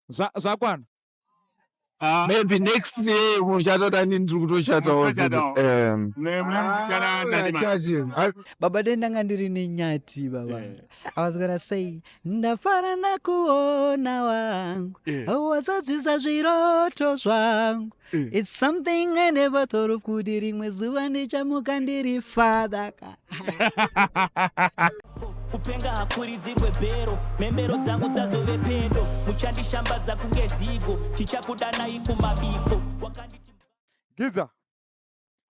Zvakwana. Maybe next year muchatoda ndiri kutoshatsawo Baba ndanga ndiri nenyati baba. I was gonna say ndafara nakuona wangu wasadzisa zviroto zvangu. It's something I never thought of kuti rimwe zuva ndichamuka ndiri father. Kupenga hakuridzirwe bhero membero dzangu dzazove pedo muchandishambadza kunge zigo tichakudanai kumabiko Giza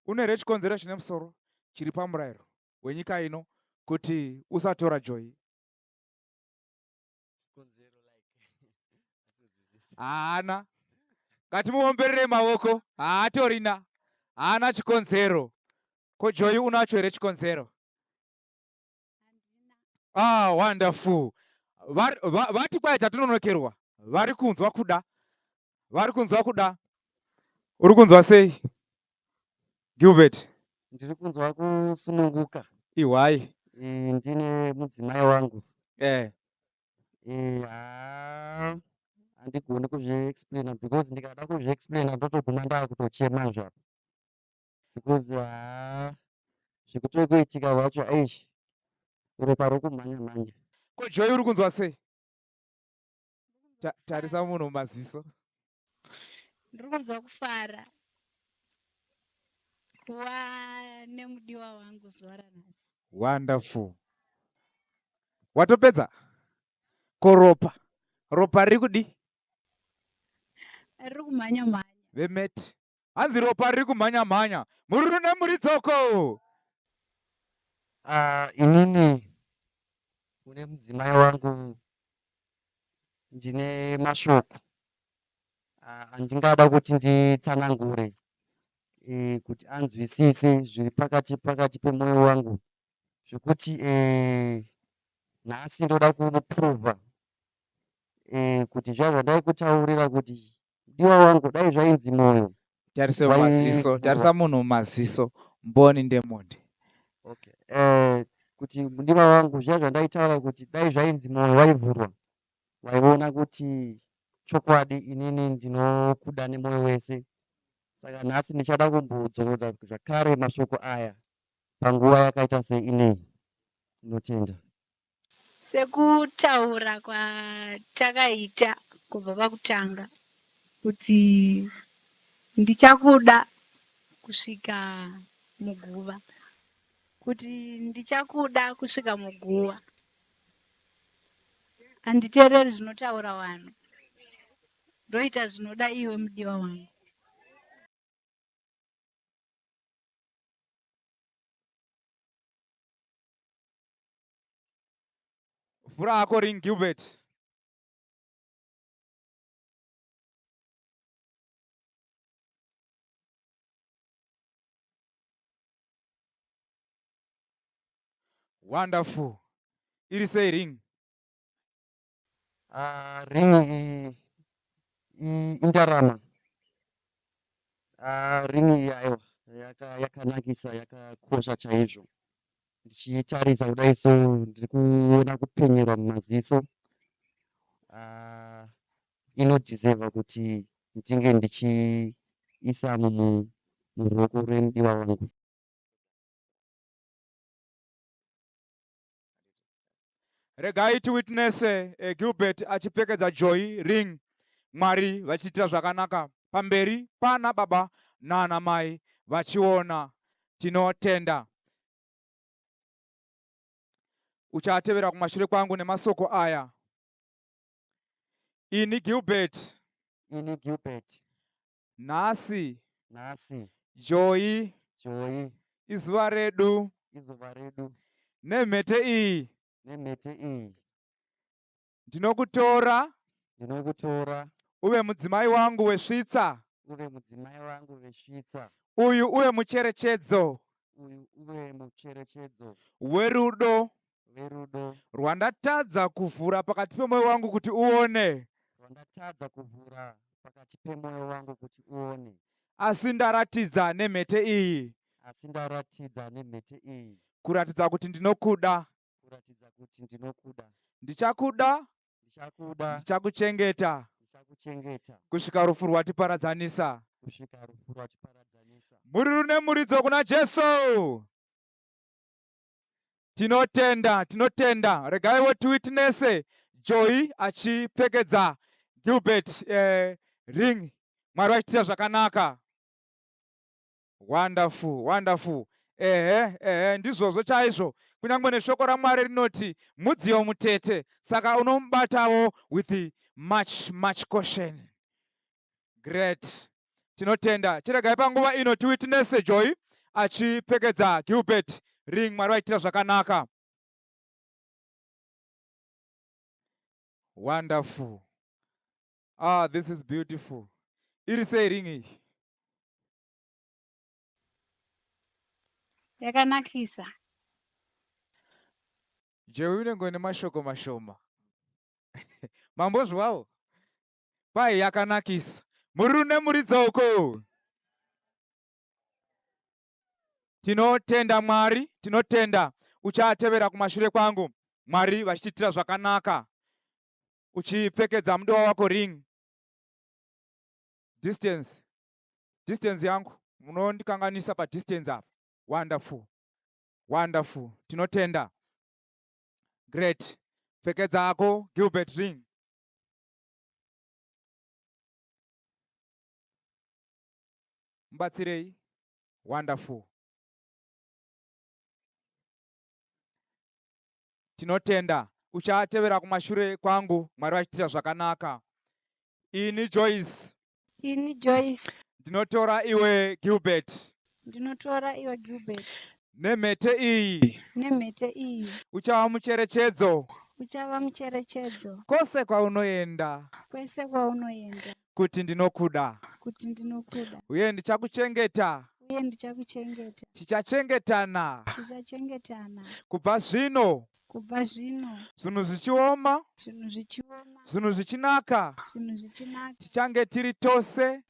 une chikonzero chine musoro chiri pamurayiro wenyika ino kuti usatora Joy. Haana ngatimuomberere maoko haatorina haana chikonzero. Ko Joy unacho here chikonzero? Wonderful. Vati kwai tatononokerwa vari kunzwa kuda. Uri kunzwa sei Gilbert? Ndiri kunzwa kusununguka. Iwai? Ndine mudzimai wangu. Handigoni kuzviexplaina because ndikada kuzviexplaina ndotoguma ndakutochema zvapo. Because zvikutoikuitika vacho aishi ropa rokumhanya-mhanya. Ko Joy uri kunzwa sei? Tarisa munhu mumaziso. Ndiri kunzwa kufara kuva nemudiwa wangu zuva ranhasi. Wonderful. Watopedza? Ko ropa riri kudi? Riri kumhanya-mhanya. Vemeti hanzi ropa riri kumhanya-mhanya. Muri nemuri dzoko. Inini kune mudzimai wangu ndine mashoko andingada kuti nditsanangure kuti anzwisise zviri pakati pemwoyo wangu zvekuti nhasi ndoda kumuprovha kuti zvazvandai kutaurira kuti mudiwa wangu dai zvainzi mwoyo. Tarisa munhu mumaziso mboni ndemonde. Okay. Kuti mudiwa wangu zviya zvandaitaura kuti dai zvainzi mwoyo waivhurwa waiona kuti chokwadi inini ndinokuda nemwoyo wese. Saka nhasi ndichada kumbodzorodza zvakare mashoko aya panguva yakaita seinei. Ndinotenda. Sekutaura kwatakaita kubva pakutanga kuti ndichakuda kusvika muguva. Kuti ndichakuda kusvika muguva. Handiteereri zvinotaura vanhu. Ndoita zvinoda iwe mudiwa wangu. Vhura hako ring Gilbert. Wonderful. Iri sei ring? Ring indarama. Ring yayo yakanakisa yakakosha chaizvo. Ndichitarisa kudai so ndiri kuona kupenyerwa mumaziso. Inodhiserva kuti ndinge ndichiisa muruoko rwemudiwa wangu. Regai tiwitnesse Gilbert achipfekedza Joy ring. Mwari vachiitira zvakanaka pamberi pana baba nana mai vachiona. Tinotenda. Uchatevera kumashure kwangu nemasoko aya. Ini Gilbert. Nhasi. Joy. Izuva redu. Nemhete iyi. Ndinokutora. Uve mudzimai wangu wesvitsa. Uyu uve mucherechedzo. Werudo. Rwandatadza kuvhura pakati pemwoyo wangu kuti uone. Asi ndaratidza nemhete iyi. Kuratidza kuti ndinokuda. Ndichakuda ndichakuda ndichakuchengeta ndichakuchengeta kusvika rufu rwatiparadzanisa. kusvika rufu rwatiparadzanisa. Muri rune muridzo kuna Jesu. Tinotenda. Regaiwo tiwitnesse Joy achipfekedza Gilbert ring. Mwari vachiita zvakanaka. Wonderful. Ndizvozvo chaizvo. Kunyangwe neshoko raMwari rinoti mudziyo mutete. Saka unomubatawo with much caution. Great. Tinotenda. Chiregai panguva ino tiwitnesse Joy achipfekedza Gilbert ring. Mwari vachiita zvakanaka. Wonderful. This is beautiful. Iri sei ring iyi? Yakanakisa. Joy unenge nemashoko mashoma. Mambozvawo? Pai yakanakisa. Muri rune muridza uko. Tinotenda Mwari, tinotenda uchatevera kumashure kwangu. Mwari vachiitira zvakanaka. Uchipfekedza mudiwa wako ring. Distance yangu. Munondikanganisa pa distance apa. Wonderful. Tinotenda. Great. Pfekedza ako Gilbert ring. Mbatsirei. Wonderful. Tinotenda uchatevera kumashure kwangu. Mwari vachiita zvakanaka. Ini Joyce. Ndinotora iwe Gilbert. Nemhete iyi. Uchava mucherechedzo. Kwose kwaunoenda. Kuti ndinokuda. Uye ndichakuchengeta. Tichachengetana. Kubva zvino. Zvinhu zvichioma. Zvinhu zvichinaka. Tichange tiri tose.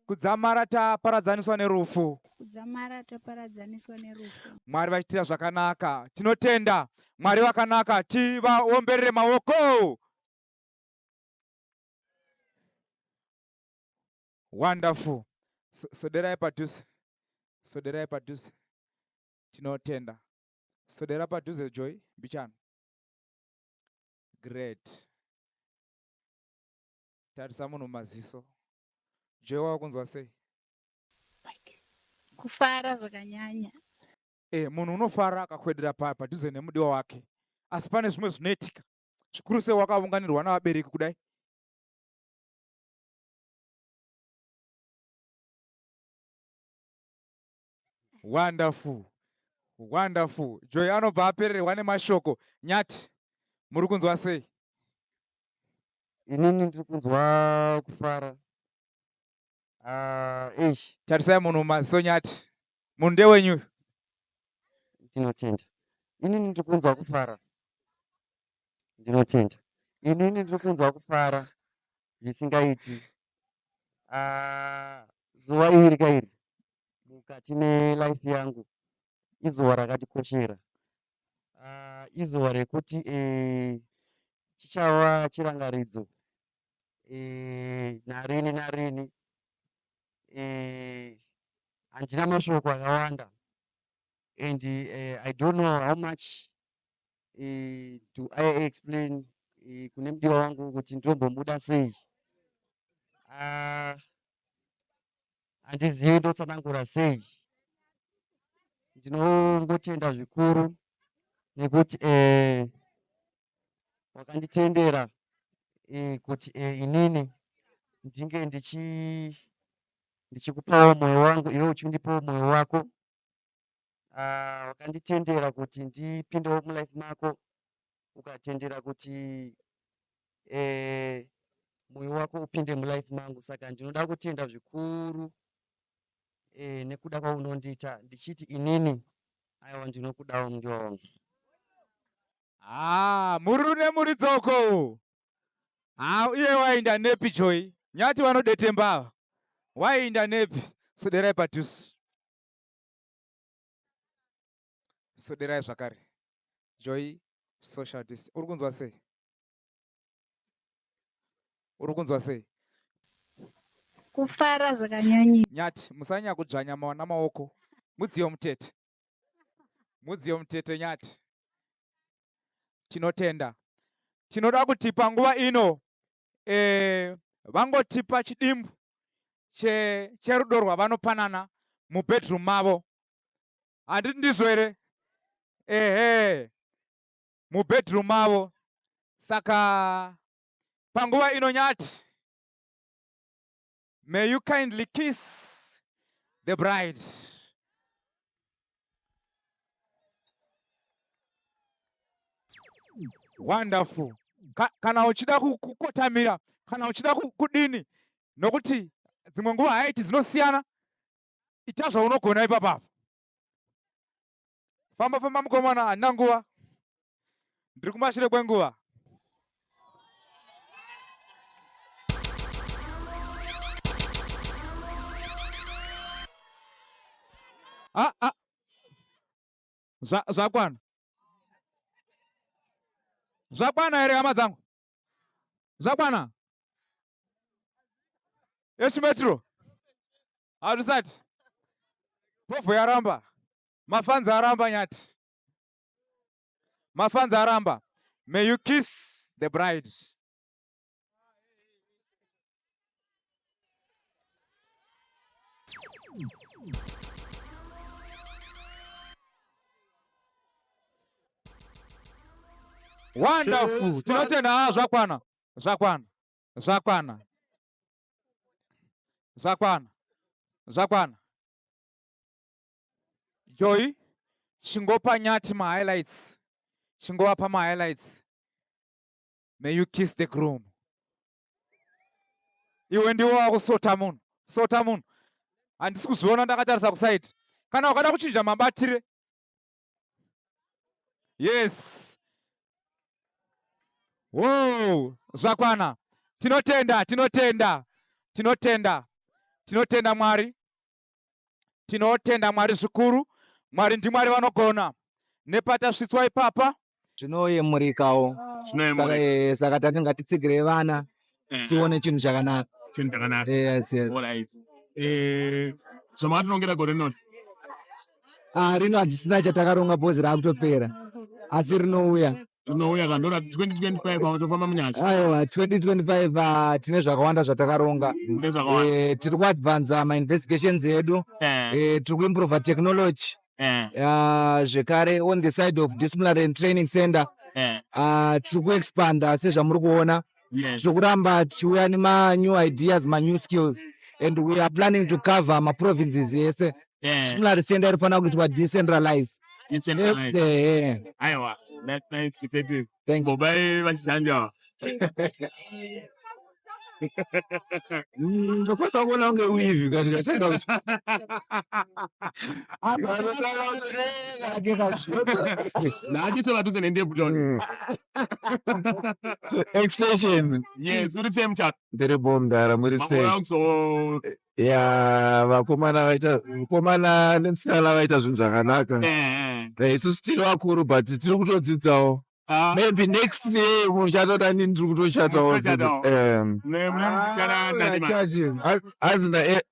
Kudzamara taparadzaniswa nerufu. Mwari vachiitira zvakanaka. Tinotenda Mwari vakanaka. Tivaomberere maoko. Wonderful. Soderai padhuze. Tinotenda. Sodera padhuze Joy Mbichana. Great. Tarisa munhu maziso. Joy wakunzwa sei? Kufara zvakanyanya. Munhu unofara akakwedera padhuze nemudiwa wake. Asi pane zvimwe zvinoitika. Zvikuru sei wakaunganirwa navabereki kudai. Wonderful. Joy anobva apererwa nemashoko. Nyati, muri kunzwa sei? Inini ndiri kunzwa kufara. Tarisai munhu maziso Nyati. Munhu ndewenyu. Ndinotenda. Inini ndiri kunzwa kufara. Ndinotenda. Inini ndiri kunzwa kufara zvisingaiti. Zuva iri kairi mukati melife yangu izuva rakatikoshera. Izuva rekuti chichava chirangaridzo narini. Handina mashoko akawanda. And I don't know how much do I explain kune mudiwa wangu kuti ndirombomuda sei. Handizivi ndotsanangura sei. Ndinongotenda zvikuru nekuti wakanditendera kuti inini ndinge ndichikupawo mwoyo wangu iwe uchindipawo mwoyo wako. Wakanditendera kuti ndipindewo mulife mako, ukatendera kuti mwoyo wako upinde mulife mangu. Saka ndinoda kutenda zvikuru nekuda kwaunondiita ndichiti inini aiwa ndinokudawo mudiwa wangu. Muri rune muridzoko. Iye wainda nepi Joy? Nyati vanodete mbava. Wainda nepi? Soderai padhuze. Soderai zvakare. Joy social distance. Uri kunzwa sei? uri kunzwa sei? Kufara zvakanyanyisa. Nyati musanya kudzvanya namaoko. Mudziyo mutete. Mudziyo mutete nyati. Tinotenda. Tinoda kuti panguva ino vangotipa chidimbu cherudo rwavanopanana mubedroom mavo. Handiti ndizvo here? Ehe. Mubedroom mavo. Saka panguva ino nyati. May you kindly kiss the bride. Wonderful. Kana uchida kukotamira, kana uchida kudini, nokuti dzimwe nguva haiti dzinosiyana, ita zvaunogona ipapo. Famba famba mukomana, handina nguva. Ndiri kumashure kwenguva. Zvakwana. Zvakwana here hama dzangu? Zvakwana? Echimetro? Hatisati? Povho yaramba. Mafanza aramba nyati. Mafanza aramba. May you kiss the bride. Wonderful. Tinotenda zvakwana. Zvakwana. Zvakwana. Zvakwana. Zvakwana. Joy, chingopa nyati highlights. Chingowapa highlights. May you kiss the groom. Iwe ndiwo wakusota munhu. Sota munhu. Handisi kuzviona ndakatarisa kusaidi. Kana ukada kuchinja mabatire. Yes. Wow, zvakwana. Tinotenda, tinotenda. Tinotenda. Tinotenda Mwari. Tinotenda Mwari zvikuru. Mwari ndiMwari vanogona. Nepatasvitswa ipapa. Zvinoyemurikawo. Saka tati ngatitsigire vana. Tione chinhu chakanaka. Chinhu chakanaka. Yes, yes. All right. Zvamatinongera gore rinoti? Rino handisina chatakaronga bhozi raakutopera. Asi rinouya. Rinouya kandora 2025 kwakutofamba munyasha. Aiwa 2025 tine zvakawanda zvatakaronga. Tiri kuadvanza ma-investigations edu. Tiri kuimprova technology. Zvekare on the side of disciplinary and training center. Tiri kuexpanda sezvamuri kuona. Tiri kuramba tichiuya nema-new ideas, ma-new skills. And we are planning to cover ma-provinces ese. Disciplinary center irifanira kuitwa decentralized. Aiwa. Nice, detective. Thank you. Bye, vachishanda. Ndokwanisa kuona kunge uivi kati kachaenda kuti Nachisola tuze nendebutoni. extension. Yes, uri same chat. Ndiri bomdara muri sei? So vakomana nemusikana vaita zvinhu zvakanaka. Isusu tiri vakuru but tiri kutodzidzawo. Maybe next year muchatoda nini tiri kutochatawo.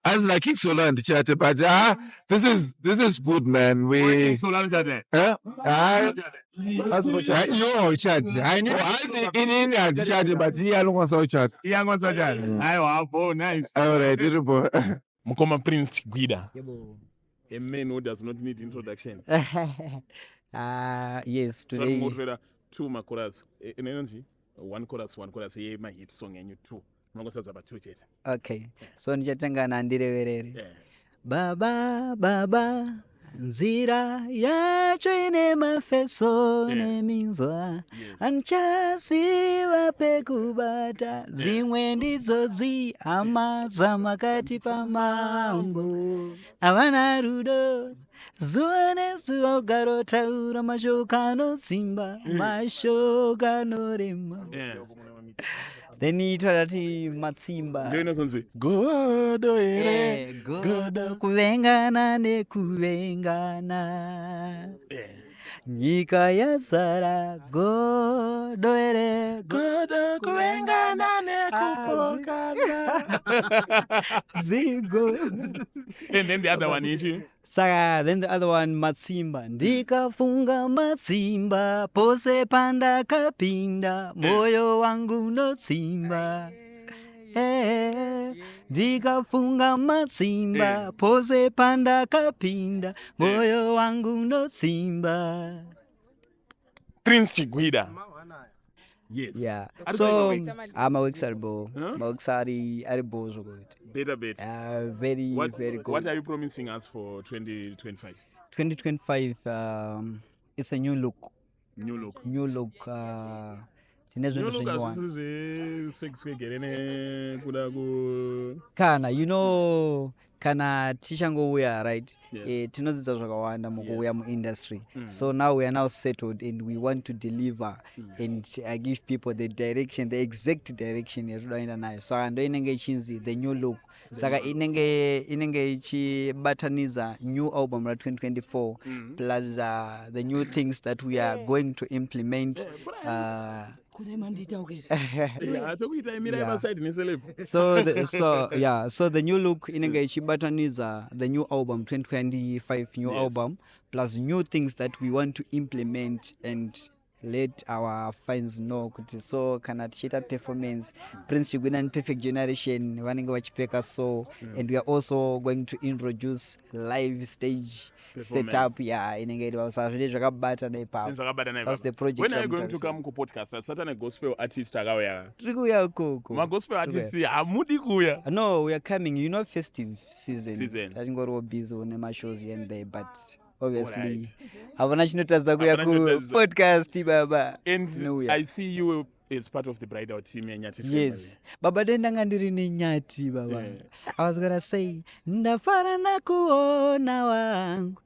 Hazina Kingsola ndichate but this is good man. We Yo uchati. Inini hatichati but iye anokwanisa kuchata. Iye anokwanisa kuchata. Aiwa, bo nice. Alright, iripo. Mukoma Prince Chigwida. A man who does not need introduction. Yes, today. So, two chorus. One chorus. Yeah, my hit song and you two. Okay. So nichatanga na ndireverere. Baba nzira yacho ine mafeso neminzwa anchasiva pekubata zimwe ndidzodzi hama dzamakati pamambo avana rudo zuva nezuva ugarotaura mashoko anotsimba mashoko anorema then itwadati matsimba godo ere godo kuvengana nekuvengana nyika yazara godo ere Godo kuengana nekufokaza. zigo. And then the other one is Saka, then the other one, Matsimba. Ndikafunga matsimba, pose panda kapinda, moyo wangu no tsimba. Ndikafunga matsimba, pose panda kapinda, moyo wangu no tsimba. Prince Chigwida. Yes. Yeah. Are So, you I'm a Wixarbo. Huh? Mauxari Aribozo good. better bet. Very, What, very good. what are you promising us for 2025? 2025, it's a new look. New look. New look. New look as Kana, you know, kana tichangouya, right? Yes. Tinodzidza zvakawanda mukuuya muindustry. So now we are now settled and we want to deliver and give people the direction, the exact direction yatodaenda nayo. Saka ndo inenge ichinzi the new look. Saka inenge ichibatanidza new album ra 2024 plus the new things that we are going to implement. So the new look inenge ichibatanidza the new album 2025 new album plus new things that we want to implement and let our fans know kuti so kana tichita performance Prince Chigwida and Perfect Generation vanenge vachipfeka so and we are also going to introduce live stage setup inenge iri zvine zvakabata naipapo. That's the project. When are you going to come to podcast? Certain gospel artist akauya. Tiri kuuya ukoko. Ma gospel artists hamudi kuuya. No, we are coming. You know, festive season. Tatingoriwo busy on shows here and there, but obviously havana chinotadza kuya ku podcast baba. And I see you as part of the bridal team yeNyati family. Yes. Baba ndanga ndiri neNyati baba. I was gonna say ndafara nakuona wangu.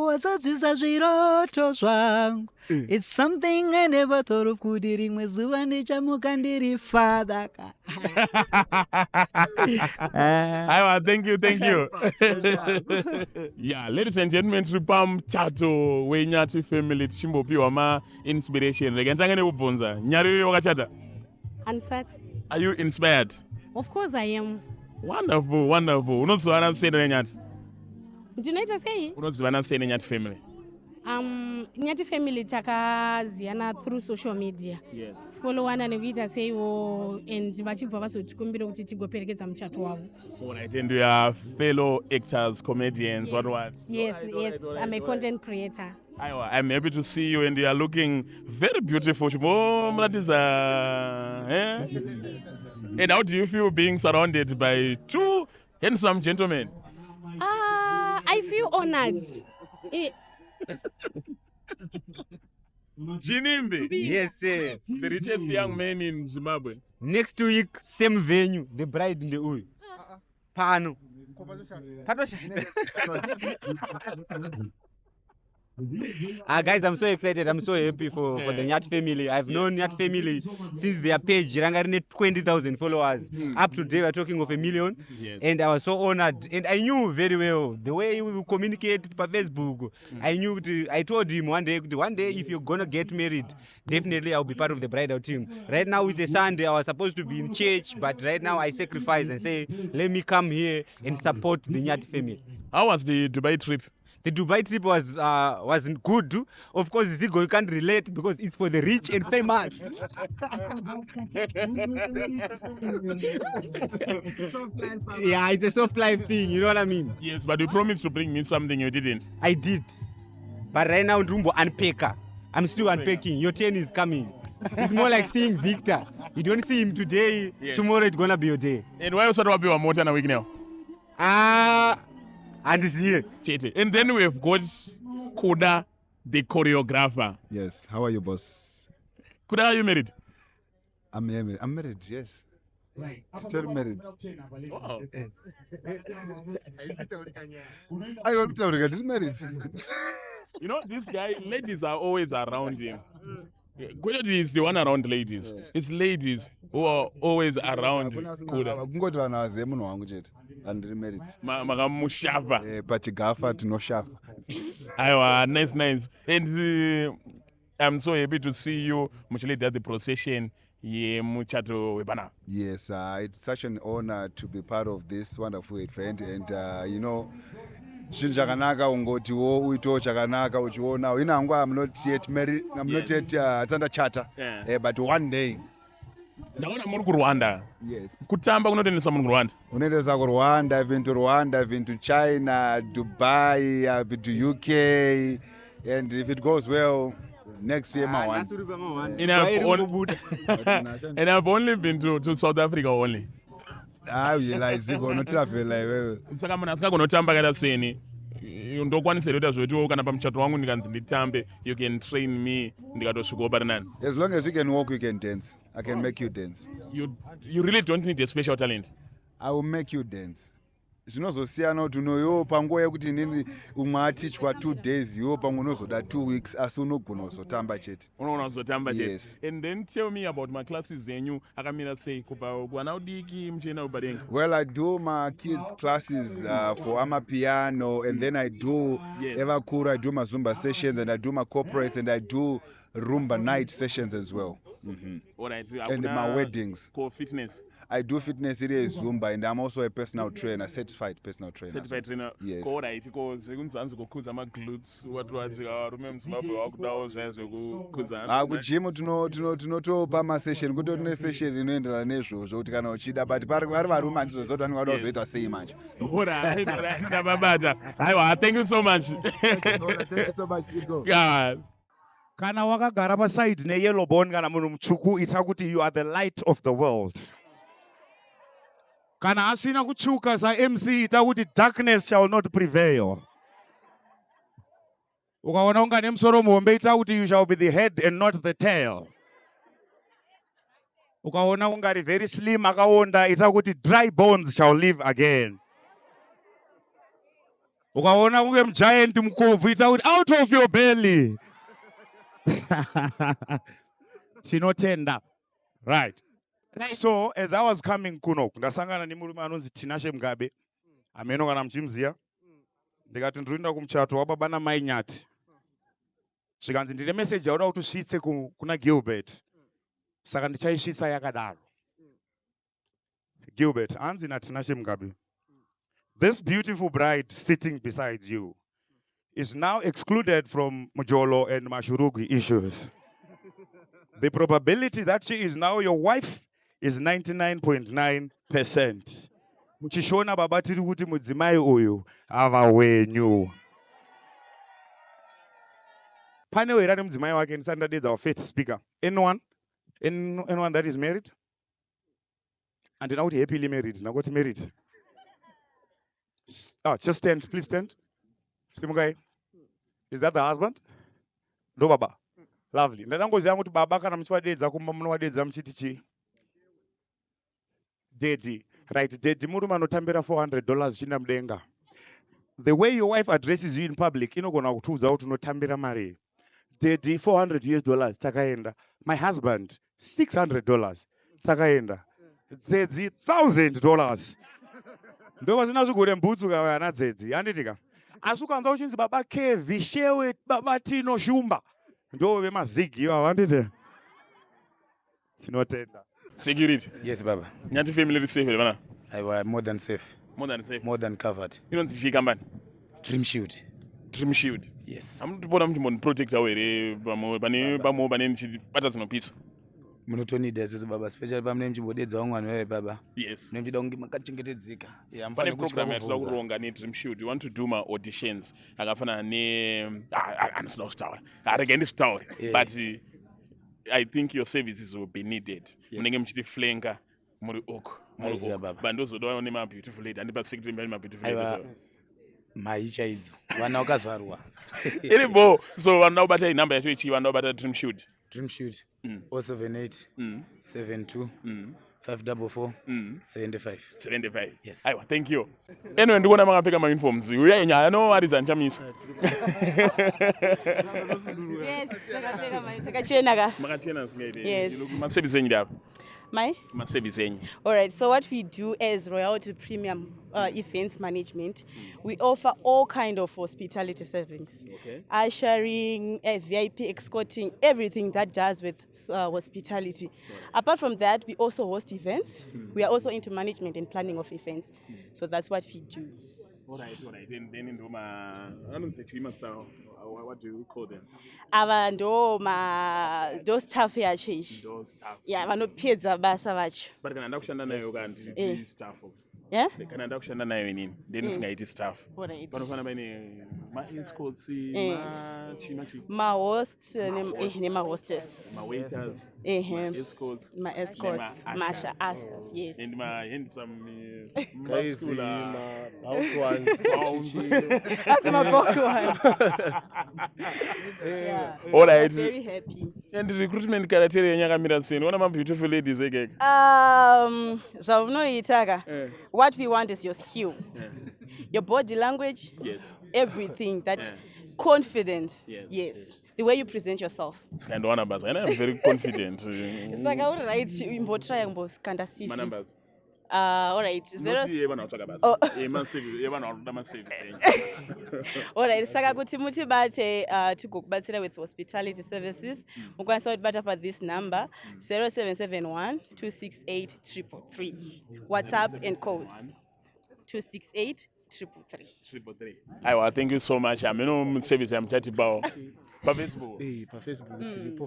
Wasadzisa zviroto zvangu. It's something I never thought of kuti rimwe zuva ndichamuka ndiri father. Thank you. Yeah, ladies and gentlemen, tripam chato weNyati family tichimbopiwa ma inspiration. Rega ntanga nekubvunza. Nyari wakachata? Ansat. Are you inspired? Of course I am. Wonderful. Unodzivana sei neNyati? Ndinoita sei? Unodzivana sei neNyati family? Nyati family takaziyana through social media. Yes. Followana nekuita seiwo and vachibva vazotikumbira kuti tigoperekedza muchato wavo. Alright, and we are fellow actors, comedians, what? Yes, I'm a content creator. I'm happy to see you and you are looking very beautiful. And how do you feel being surrounded by two handsome gentlemen? I feel honored. Jinimbi? Yes, sir. The richest young man in Zimbabwe. Next week, same venue, the bride in the Uy. Pano. Guys, I'm so excited. I'm so happy for the Nyati family. I've known Nyati family since their page rangarine 20,000 followers. Up to today, we're talking of 1 million. Yes. And I was so honored. And I knew very well the way we communicate by Facebook. I told him one day, if you're gonna get married, definitely I'll be part of the bridal team. Right now it's a Sunday. I was supposed to be in church, but right now I sacrifice and say, let me come here and support the Nyati family. How was the Dubai trip? The Dubai trip wasn't good. Of course, Zigo, you can't relate because it's for the rich and famous. Yeah, it's a soft life thing, you know what I mean? Yes, but you promised to bring me something you didn't. I did. But right now, Ndumbo unpacker. I'm still unpacking. Your turn is coming. It's more like seeing Victor. You don't see him today, tomorrow it's gonna be your day. And why also do you want more than a week now? And it's here. And then we've got Kuda, the choreographer. Yes. How are you, boss? Kuda, are you married? I'm married, yes. Still married. Wow. I want to get married. You know, this guy, ladies are always around him. Kweleti is the one around ladies. It's ladies who are always around kuda. Kungoti vanhu vazive munhu wangu chete. Handiri married. Makamushafa. Pachigafa tinoshafa. Aiwa, nice. And I'm so happy to see you muchiledi at the procession yemuchato webana. Yes, it's such an honor to be part of this wonderful event, and you know, chinhu chakanaka ungotiwo uitewo chakanaka uchionawo. In hangu I'm not yet married, I'm not yet tsandachata, but one day. Ndaona muri kuRwanda. Yes. Kutamba kunotoendesa muri kuRwanda. Unoendesa kuRwanda, I've been to Rwanda, I've been to China, Dubai, I've been to UK, and if it goes well, next year my one. And I've only been to South Africa only. Iziko notravel iwewe. Saka munhu asikagonotamba kada seni. Ndokwanisa kuita zvetiwo kana pamuchato wangu ndikanzi nditambe, you can train me ndikatosvikawo pari nani. As long as you can walk, you can dance. I can make you dance. You really don't need a special talent. I will make you dance. Zvinozosiyana kuti unoyo panguva yekuti inini umwe atichwa 2 days, iwo pamwe unozoda 2 weeks, asi unogona kuzotamba chete. Unoona kuzotamba chete. Yes. And then tell me about my classes zenyu akamira sei kubva kuana udiki muchienda kupadenga. Well, I do my kids classes for amapiano, and then I do Evakura, I do my Zumba sessions, and I do my corporates, and I do Rumba night sessions as well. All right. And my weddings. For fitness. I do fitness, it is Zumba, and I'm also a personal trainer, certified personal trainer. Certified trainer. Yes. All right. Because zvekunzanzi kukhudza glutes, what was varume muZimbabwe vakudawo zvekukudza. Kujimu tinotopa masession, kutori nesession inoenderana nezvozvo kuti kana uchida, but vari varume handizozoti vanoda kuzoita sei manje. All right. Ndababata. Aiwa, thank you so much. Thank you so much, Sigo. God. Kana wakagara paside neyellow bone kana munhu mutsvuku ita kuti you are the light of the world. Kana asina kutsvuka saMC ita kuti darkness shall not prevail. Ukaona unga nemusoro muhombe ita kuti you shall be the head and not the tail. Ukaona ungari very slim akaonda ita kuti dry bones shall live again. Ukaona unge mugiant mukobvu ita kuti out of your belly. Tinotenda. Right. So as I was coming kuno ndasangana nemurume anonzi Tinashe Mugabe. Ameno kana muchimuziya. Ndikati ndinoenda kumuchato wababa namai Nyati. Zvikanzi ndine message yauda kuti usvitse kuna Gilbert. Saka ndichaisvitsa yakadaro. Gilbert, anzi naTinashe Mugabe. This beautiful bride sitting beside you is now excluded from Mujolo and Mashurugi issues. The probability that she is now your wife is 99.9%. Muchishona baba tiri kuti mudzimai uyu ava wenyu. Pane wera nemudzimai wake ndisandadedza faith speaker. Anyone that is married? And now happily married. Now got married. Just stand, please stand. Is that the husband? No, baba. Lovely. Ndadangoziva kuti baba kana muchiwadedza kumba munowadedza muchiti chi? Daddy. Right, daddy murume anotambira $400 china mudenga. The way your wife addresses you in public inogona kutiudza kuti unotambira mari. Daddy $400 takaenda. My husband $600 takaenda. Daddy $1,000. Ndo zina zvigore mbutsu kana dzedzi. Handitika. Asi ukanza uchinzi baba Kevi, Shewe, baba Tino Shumba. Ndo vemazigi iva handite. Tinotenda. Security. Yes, baba. Nyati family is safe, bana. I was more than safe. More than safe. More than covered. You don't see company. Trim Shield. Trim Shield. Yes. I'm to put them protect away. Bamo pata pizza. Munotonida izvo baba, especially pamune muchimbodedza vamwe vanhu baba. Yes. Munochida kunge makachengetedzeka. Pane program yatinoda kuronga neDream Shield. We want to do my auditions. Akafanana ne anosina kutaura. Arege ndizvitaure. But I think your services will be needed. Munenge muchiti flanker muri uko. Bandozodawo nema beautiful lady. Andipa secretary mbali ma beautiful lady. Maicha idzo. Vana vakazvarwa. Iribo. So vanhu bata inamba yacho ichi vanhu bata Dream Shield. Dream Shield 078 72 544 75. 75. Yes. Aiwa, thank you. Anyway, ndikuona makapfeka ma-uniforms. Uyainya, no worries anchamisa. Yes, takachena ka. Makachena singaite. Yes. Ma-service enyi lapha. My? Ma-service enyi. All right, so what we do as Royalty Premium Events Management, we offer all kind of hospitality services. Okay. Ushering, VIP escorting, everything that does with hospitality. Apart from that, we also host events. We are also into management and planning of events. So that's what we do. All right. Then into what do you call them? Those staff here change. Those staff. Yeah, vanopedza basa vacho. But kana ndakushanda nayo kanti staff. Yeah? Kana ndakushanda nayo inini. Then singaiti staff. All right. Panofana paine ma-escorts, ma-hosts nema-hostess. Ma-waiters, ma-escorts. Ma-escorts, masha-asses, yes. And ma-handsome, Crazy, muscular. bulk ones. That's my bulk ones. Yeah. All right. I'm very happy. And the recruitment criteria yakamira sei. One of my beautiful ladies again. Zvaunoitaga. What we want is your skill. Your body language. Yes. Everything that confident. Yes. The way you present yourself. And one numbers. And I'm very confident. It's like I would write imbo try imbo skanda CV. My numbers. All right. All right. Saka kuti mutibate tikukubatsira with hospitality services. Mukwanisa kutibata for this number 0771 268 333. WhatsApp and calls 268 333. Aiwa, thank you so much. I'm in service. I'm chatting about. Pa Facebook. Pa Facebook.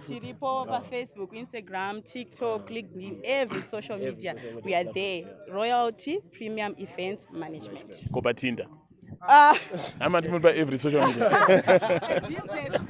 Tiripo, pa Facebook, Instagram, TikTok, LinkedIn, every social media. We are there. Royalty Premium Events Management. Kopatinda. I'm at every social media. Business.